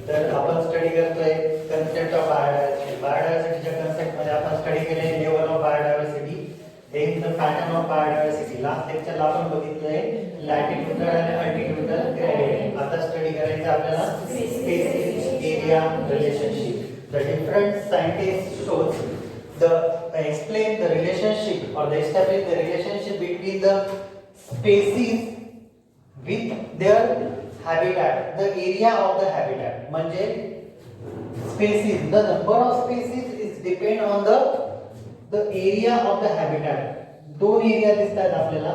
तर आपण स्टडी करतोय कन्सेप्ट ऑफ बायोडायव्हर्सिटी. बायोडायव्हर्सिटीच्या कन्सेप्ट मध्ये आपण स्टडी केले level of biodiversity, then the pattern of biodiversity. Last लेक्चरला आपण बघितलंय लॅटिट्यूडल आणि अल्टिट्यूडल ग्रेडियंट. आता स्टडी करायचं आपल्याला species area relationship. The different scientist shows the explain the relationship or they establish the relationship between the species with their habitat, the area of the habitat. म्हणजे species, the number of species is depend on the area of the habitat. दोन area दिसतात आपल्याला,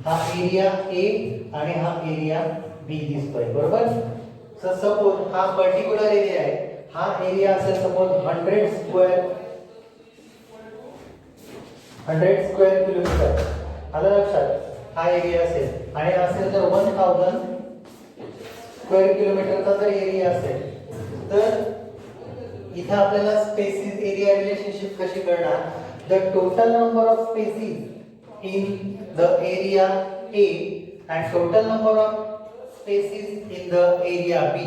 हा area A आणि हा area B दिसतोय, बरोबर. So suppose हा पर्टिक्युलर एरिया आहे, हा एरिया असेल सपोज 100 स्क्वेअर किलोमीटर, आलं लक्षात. हा एरिया असेल आणि असेल तर 1000 स्क्वेअर किलोमीटरचा जर एरिया असेल तर इथं आपल्याला स्पेसिस एरिया रिलेशनशिप कशी करणार. The total number of species in the area A and total number of species in the area B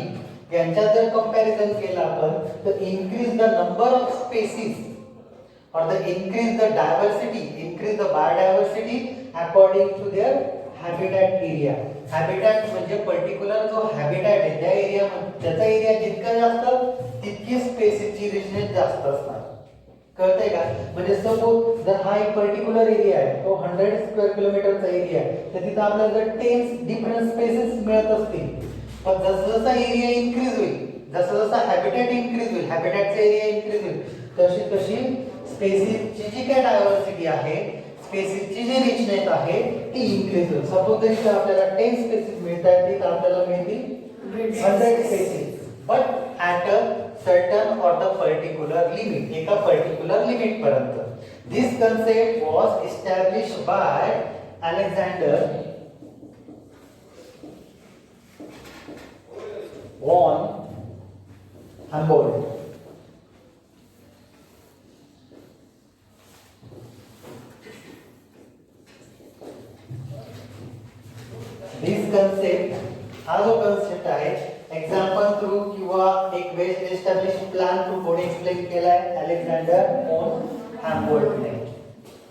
यांच्या जर कंपॅरिझन केलं आपण तर increase the number of species or the increase the diversity, increase the biodiversity according to their habitat area. habitat म्हणजे particular जो habitat आहे त्या area त्याचा एरिया जितका जास्त तितकी स्पेसिसची रिचनेस जास्त असणार. कळतंय का. म्हणजे सपोज जर हा एक पर्टिक्युलर एरिया आहे, तो 100 स्क्वेअर किलोमीटरचा एरिया आहे, तर तिथं आपल्याला जर 10 डिफरंट स्पेसेस मिळत असतील, पण जसं जसा एरिया इन्क्रीज होईल, जसं जसा हॅबिटॅट इन्क्रीज होईल, हॅबिटॅटचा एरिया इन्क्रीज होईल, तशी तशी स्पेसिसची जी काय डायव्हर्सिटी आहे, स्पेसिसची जी रिचनेस आहे ती इन्क्रीज होईल. सपोज जर इथं आपल्याला 10 स्पेसिस मिळतात, तिथं आपल्याला मिळतील 100 species, but at a certain or the particular limit, एका particular limit पर्यंत. This concept was established by Alexander von Humboldt. This concept, हा जो concept आहे एक्झाम्पल थ्रू किंवा एक बेस एस्टॅब्लिश प्लॅन थ्रू कोणी एक्सप्लेन केलाय अलेक्झांडर व्हॉन हॅम्बोल्टने.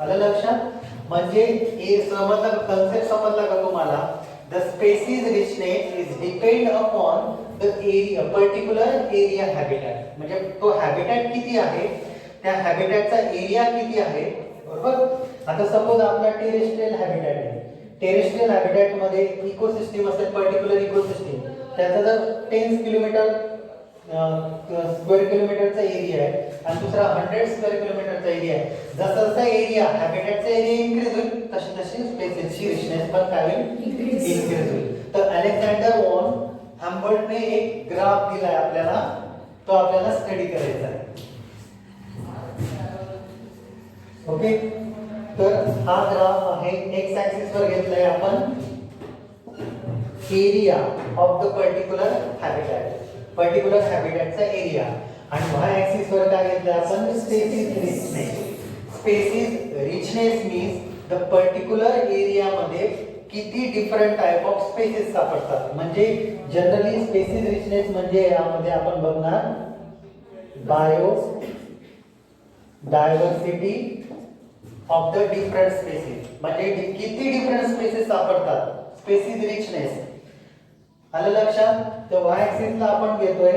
आलं लक्षात. म्हणजे हे समजलं, कन्सेप्ट समजला का तुम्हाला. The species richness is depend upon the area, particular area habitat. म्हणजे तो हॅबिटॅट किती आहे, त्या हॅबिटॅटचा एरिया किती आहे, बरोबर. आता सपोज आपला टेरेस्ट्रियल हॅबिटॅट आहे, टेरेस्ट्रियल हॅबिटॅट मध्ये इकोसिस्टम असेल, पर्टिक्युलर इकोसिस्टम, त्याचा जर 10 किलोमीटर स्क्वेअर किलोमीटरचा एरिया आहे आणि दुसरा 100 स्क्वेअर किलोमीटरचा एरिया आहे, जसा जसा एरिया हॅबिटॅटचा एरिया इन्क्रीज होईल तशी तशी स्पेसिसची रिचनेस पण काय होईल, इन्क्रीज होईल. तर अलेक्झांडर व्हॉन हॅम्बोल्टने एक ग्राफ दिलाय आपल्याला, तो आपल्याला स्टडी करायचा आहे. ओके. तर हा ग्राफ आहे, एक्स ऍक्सिस वर घेतलाय आपण area of the particular habitat, particular हॅबिटॅटचा एरिया, आणि वाय ऍक्सिस वर काय घेतलं आपण, species richness. Species richness means the particular area मध्ये किती डिफरंट टाइप ऑफ स्पेसिस सापडतात. म्हणजे जनरली स्पेसिस रिचनेस म्हणजे यामध्ये आपण बघणार biodiversity of the different species, म्हणजे किती डिफरंट स्पेसिस सापडतात, स्पेसिस रिचनेस. आलं लक्षात. तर वाय ऍक्सिसला आपण घेतोय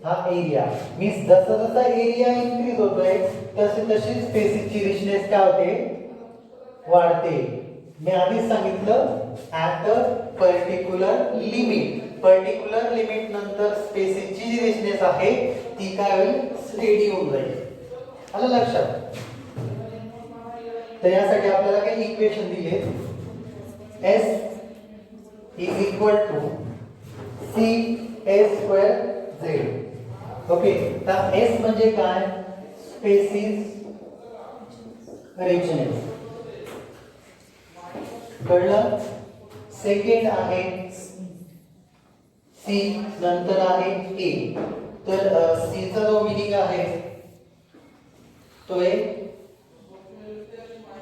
हा एरिया, मीन्स जसा जसा एरिया इन्क्रीज होतोय तशी तशी स्पेसिसची रिचनेस काय होते, वाढते. मी आधीच सांगितलं at a particular limit, particular limit नंतर स्पेसिसची जी रिचनेस आहे ती काय होईल, स्टेडी होऊन जाईल. आलं लक्षात. तर यासाठी आपल्याला काही इक्वेशन दिले, S is equal to C A square Z. Okay. तर S म्हणजे काय, स्पेसिस रिचनेस, कळलं. सेकंड आहे C, नंतर आहे A. तर C चा जो मिनिंग आहे तो आहे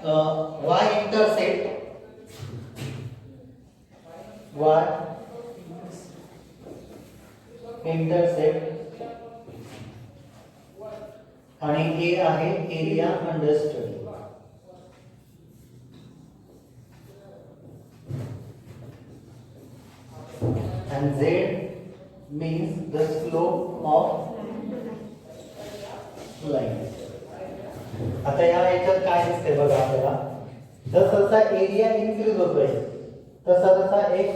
y इंटरसेक्ट y इंटरसेप्ट आणि ए आहे area under study. And Z means the slope of line. आता या याच्यात काय दिसते बघा आपल्याला, जसा एरिया इन्क्रीज होतोय तसा तसा एक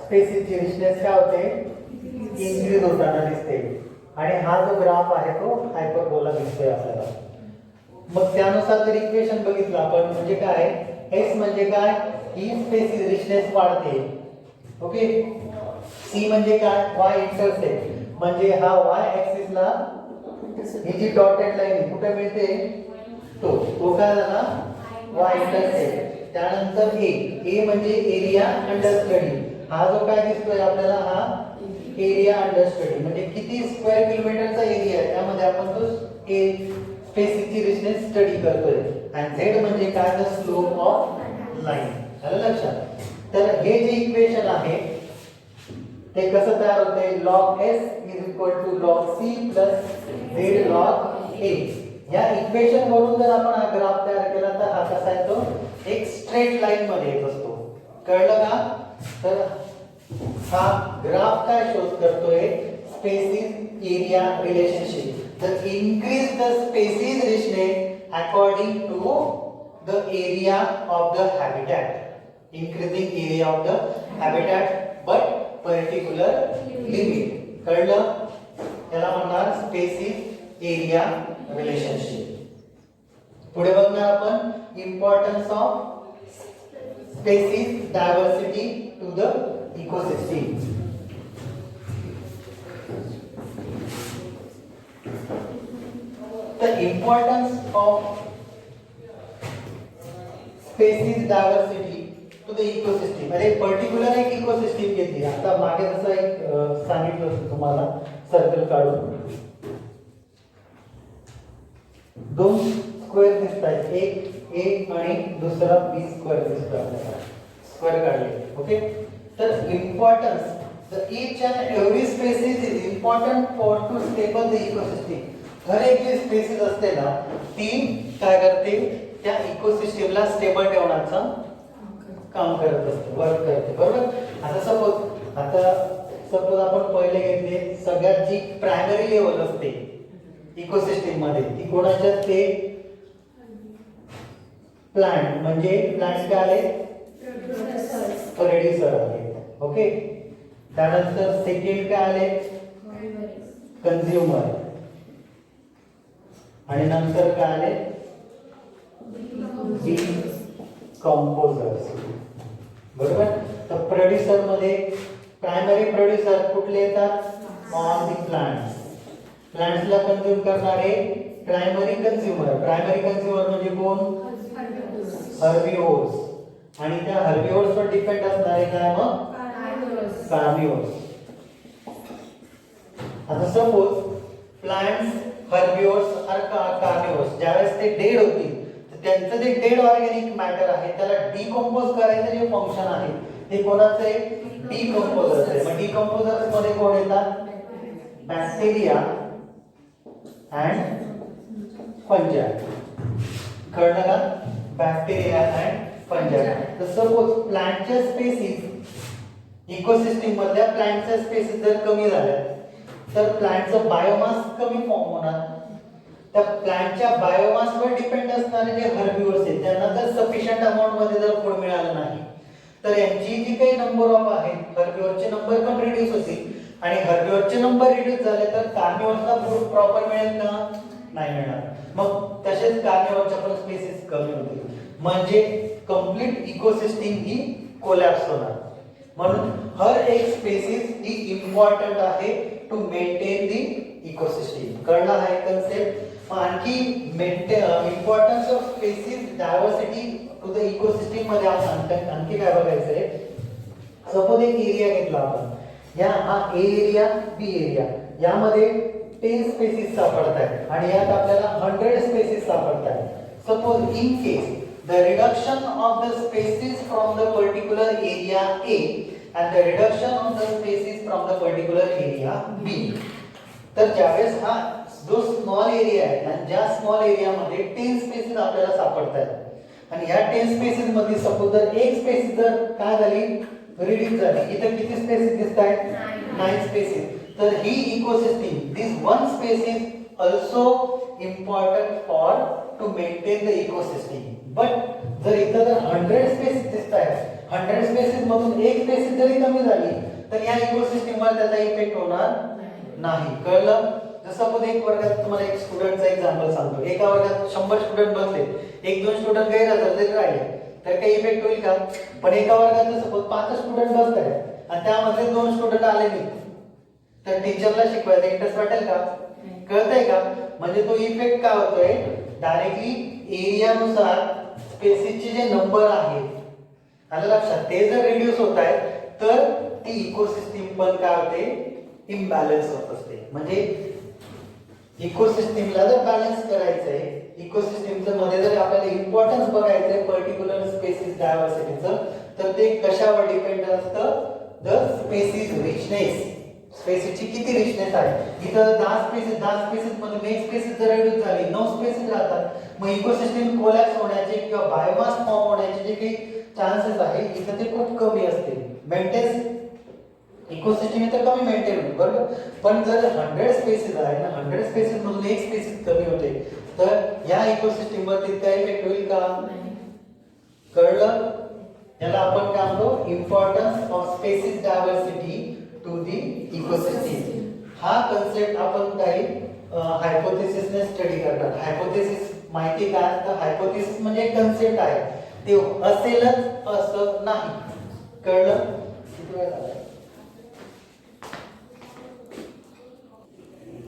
स्पेसिसची रिचनेस काय होते, इन्क्रीज होताना दिसते. आणि हा जो ग्राफ आहे तो हायपरबोला दिसतोय आपल्याला. मग त्यानुसार जर इक्वेशन बघितलं आपण म्हणजे काय, x म्हणजे काय, ही स्पेसिस रिचनेस वाढते. ओके, c म्हणजे काय, y इंटरसेप्ट म्हणजे हा y ऍक्सिस ला ही जी डॉटेड लाईन कुठे मिळते, तो काय झाला, y इंटरसेप्ट. त्यानंतर a म्हणजे एरिया अंडर स्टडी. हा जो काय दिसतोय आपल्याला, हा एरिया अंडर स्टडी म्हणजे किती स्क्वेअर किलोमीटरचा एरिया आहे त्यामध्ये आपण तो स्पेसिसची रिचनेस स्टडी करतोय. आणि z म्हणजे काय, द स्लोप ऑफ लाईन. आलं लक्षात. तर हे जे इक्वेशन आहे ते कसं तयार होते, log s = log c + z log a. या इक्वेशन वरून जर आपण हा ग्राफ तयार केला तर हा कसा येतो, एक स्ट्रेट लाईन मध्ये येत असतो. कळलं का. तर हा ग्राफ काय शोध करतोय, स्पेसिस एरिया रिलेशनशिप. तर increase the species richness according to the area of the habitat. increasing area of the habitat but particular limit. कळलं. याला म्हणणार स्पेसिस एरिया रिलेशनशिप. पुढे बघणार आपण importance of species diversity to the ecosystem. The importance of species diversity to the ecosystem. म्हणजे particular एक ecosystem घेतली. आता मागे जसं एक सांगितलं होतं तुम्हाला सर्कल काढून दोन स्क्वेअर दिसतात, एक आणि दुसरा बी स्क्वेअर दिसतो आपल्याला. स्क्वेअर काढले. ओके. तर importance the each and every species is important for to stable the ecosystem. हर एक जी स्पेसिस असते ना ती काय करते, त्या इकोसिस्टमला स्टेबल ठेवण्याचं काम करत असते, वर्क करते. बरोबर. आता सपोज आपण पहिले घेतले, सगळ्यात जी प्रायमरी लेवल असते इकोसिस्टम मध्ये ती कोणाची असते, प्लांट. म्हणजे प्लांट्स काय आले, प्रोड्युसर आले. ओके. त्यानंतर सेकंड काय आले, कंझ्युमर. आणि नंतर काय आले, कंपोजर्स. बरोबर. तर प्रोड्युसर मध्ये प्रायमरी प्रोड्युसर कुठले येतात, ऑन द प्लांट्स. प्लांट्सला कंझ्युम करणारे प्रायमरी कंझ्युमर. प्रायमरी कंझ्युमर म्हणजे कोण, हर्बिव्होर्स. आणि त्या हर्बिव्होर्स वर डिपेंड असणारे काय, मग कार्निव्होर्स. आता सपोज प्लांट्स, हर्बिव्होर्स और कार्निव्होर्स ज्यावेळेस ते डेड होतील त्यांचं जे डेड ऑर्गॅनिक मॅटर आहे त्याला डिकंपोज करायचं जे फंक्शन आहे ते कोणाचं आहे, डिकंपोजर्स आहे. मग डिकंपोजर्स मध्ये कोण येतात, बॅक्टेरिया अँड फंजाई. कळलं का, बॅक्टेरिया अँड फंजाई. तर सपोज प्लांटच्या स्पेसिस इकोसिस्टम मधल्या प्लांटच्या स्पेसिस जर कमी झाल्या तर प्लांटचं बायोमास कमी फॉर्म होणार. त्या प्लांटच्या बायोमासवर डिपेंड असणारे जे हर्बिव्होर्स आहेत त्यांना जर सफिशियंट अमाउंट मध्ये जर फूड मिळालं नाही तर यांची जी काही नंबर ऑफ आहेत हर्बिव्होरचे नंबर पण रिड्यूस होतील. आणि हर्बिव्होरचे नंबर रिड्यूस झाले तर कार्निव्होरला फूड प्रॉपर मिळेल का, नाही मिळणार. मग तसेच कार्निव्होरच्या पण स्पेसिस कमी होतील. म्हणजे कंप्लीट इकोसिस्टम ही कोलॅप्स होणार. म्हणून हर एक स्पेसिस ही इम्पॉर्टंट आहे टू मेंटेन दी इकोसिस्टम. कळला आहे कन्सेप्ट. आणखी importance of species diversity to the ecosystem मध्ये आपण आणखी काय बघायचंय. सपोज एक एरिया घेतला आपण, या हा ए एरिया, बी एरिया, यामध्ये 10 स्पेसिस सापडतात आणि यात आपल्याला 100 स्पेसिस सापडतात. Suppose in case the reduction of the species from the particular area A and the reduction of the species from the particular area B. तर ज्यावेळेस हा जो स्मॉल एरिया आहे आणि ज्या स्मॉल एरियामध्ये 10 स्पेसिस आपल्याला सापडतात आणि या 10 स्पेसिस मध्ये सपोज जर एक स्पेसिस जर काय झाली रिड्यूस झाली, इथे किती स्पेसिस दिसतायत 9 स्पेसिस. तर ही ecosystem this one species also important for to maintain the ecosystem. But जर इथं जर 100 स्पेसिस दिसतायत, 100 स्पेसिस मधून एक स्पेसिस जरी कमी झाली तर या इकोसिस्टमवर त्याचा इफेक्ट होणार नाही. कळलं? जसं आपण एक वर्गात तुम्हाला एक स्टुडंटचा एक्झाम्पल सांगतो. एका वर्गात 100 स्टुडंट बसले, एक दोन स्टुडंट गैरहजर जरी राहिले तर काही इफेक्ट होईल का? पण एका वर्गात जर सपोज 5 स्टुडंट बसतायत आणि त्यामध्ये 2 स्टुडंट आले नाही तर टीचरला शिकवायला इंटरेस्ट वाटेल का? कळतंय का? म्हणजे तो इफेक्ट काय होतोय डायरेक्टली एरियानुसार स्पेसिसचे जे नंबर आहेत आलं लक्षात, ते जर रिड्यूस होत आहेत तर ती इकोसिस्टम पण काय होते इम्बॅलन्स होत असते. म्हणजे इकोसिस्टमला जर बॅलन्स करायचंय, इकोसिस्टमच्या मध्ये जर आपल्याला इम्पॉर्टन्स बघायचंय पर्टिक्युलर स्पेसिस डायव्हर्सिटीचं, तर ते कशावर डिपेंड असतं? The species richness. स्पेसिसची किती रिचनेस आहे. इथं 10 स्पेसिस मधून एक स्पेसिस जर रिड्यूस झाली, 9 स्पेसिस राहतात, मग इकोसिस्टम कोलॅप्स होण्याचे किंवा बायोमास फॉर्म होण्याचे जे काही चान्सेस आहे इथं ते खूप कमी असते. मेंटेन्स इकोसिस्टम इथं कमी मेंटेन होते बरोबर. पण जर 100 स्पेसिस आहे ना, 100 स्पेसिस मधून एक स्पेसिस कमी होते तर या इकोसिस्टम वर तितका इफेक्ट होईल का? कळलं? याला आपण काय म्हणतो importance of species diversity to the ecosystem. हा कन्सेप्ट आपण काही हायपोथेसिसने स्टडी करतात. हायपोथेसिस माहिती काय असतं? हायपोथेसिस म्हणजे एक कन्सेप्ट आहे, ते असेलच असं नाही. कळलं?